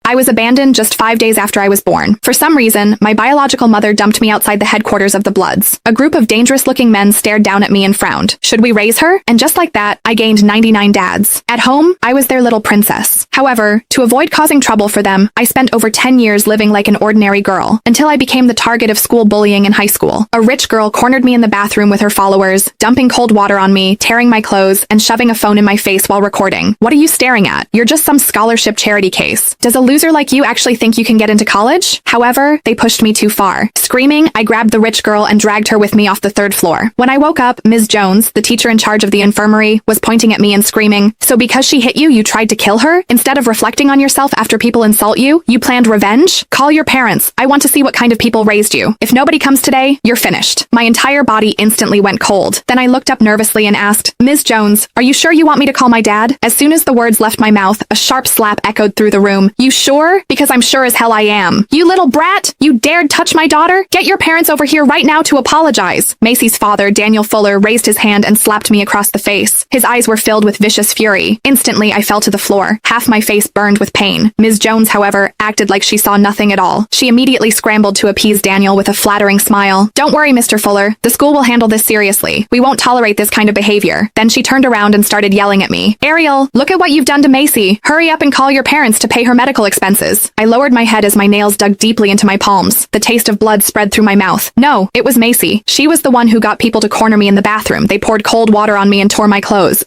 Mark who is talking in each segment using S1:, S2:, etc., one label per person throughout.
S1: I was abandoned just 5 days after I was born. For some reason, my biological mother dumped me outside the headquarters of the Bloods. A group of dangerous-looking men stared down at me and frowned. Should we raise her? And just like that, I gained 99 dads. At home, I was their little princess. However, to avoid causing trouble for them, I spent over 10 years living like an ordinary girl, until I became the target of school bullying in high school. A rich girl cornered me in the bathroom with her followers, dumping cold water on me, tearing my clothes, and shoving a phone in my face while recording. What are you staring at? You're just some scholarship charity case. Does a loser like you actually think you can get into college? However, they pushed me too far. Screaming, I grabbed the rich girl and dragged her with me off the 3rd floor. When I woke up, Ms. Jones, the teacher in charge of the infirmary, was pointing at me and screaming, "So because she hit you, you tried to kill her? Instead of reflecting on yourself after people insult you, you planned revenge? Call your parents. I want to see what kind of people raised you. If nobody comes today, you're finished." My entire body instantly went cold. Then I looked up nervously and asked, "Ms. Jones, are you sure you want me to call my dad?" As soon as the words left my mouth, a sharp slap echoed through the room. "You sure? Because I'm sure as hell I am. You little brat! You dared touch my daughter? Get your parents over here right now to apologize." Macy's father, Daniel Fuller, raised his hand and slapped me across the face. His eyes were filled with vicious fury. Instantly, I fell to the floor. Half my face burned with pain. Ms. Jones, however, acted like she saw nothing at all. She immediately scrambled to appease Daniel with a flattering smile. "Don't worry, Mr. Fuller. The school will handle this seriously. We won't tolerate this kind of behavior." Then she turned around and started yelling at me. "Ariel, look at what you've done to Macy. Hurry up and call your parents to pay her medical expenses." I lowered my head as my nails dug deeply into my palms. The taste of blood spread through my mouth. No, it was Macy. She was the one who got people to corner me in the bathroom. They poured cold water on me and tore my clothes.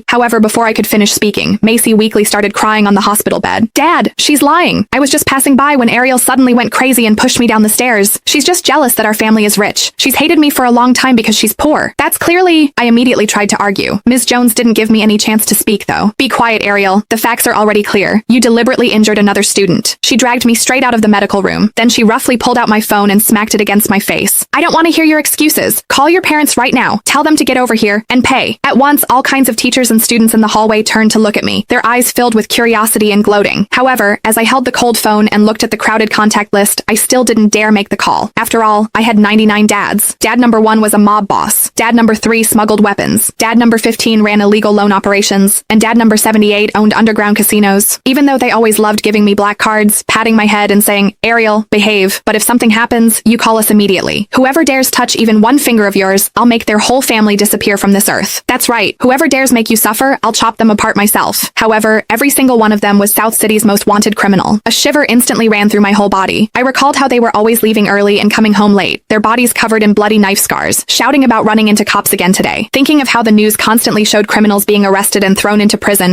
S1: However, before I could finish speaking, Macy weakly started crying on the hospital bed. "Dad, she's lying. I was just passing by when Ariel suddenly went crazy and pushed me down the stairs. She's just jealous that our family is rich. She's hated me for a long time because she's poor. That's clearly—" I immediately tried to argue. Ms. Jones didn't give me any chance to speak, though. "Be quiet, Ariel. The facts are already clear. You deliberately injured another student." She dragged me straight out of the medical room. Then she roughly pulled out my phone and smacked it against my face. "I don't want to hear your excuses. Call your parents right now. Tell them to get over here and pay." At once, all kinds of teachers and students in the hallway turned to look at me, their eyes filled with curiosity and gloating. However, as I held the cold phone and looked at the crowded contact list, I still didn't dare make the call. After all, I had 99 dads. Dad number 1 was a mob boss. Dad number 3 smuggled weapons. Dad number 15 ran illegal loan operations. And dad number 78 owned underground casinos. Even though they always loved giving me black cards, patting my head and saying, "Ariel, behave. But if something happens, you call us immediately. Whoever dares touch even one finger of yours, I'll make their whole family disappear from this earth." That's right. Whoever dares make you suffer, I'll chop them apart myself. However, every single one of them was South City's most wanted criminal. A shiver instantly ran through my whole body. I recalled how they were always leaving early and coming home late, their bodies covered in bloody knife scars, shouting about running into cops again today. Thinking of how the news constantly showed criminals being arrested and thrown into prison,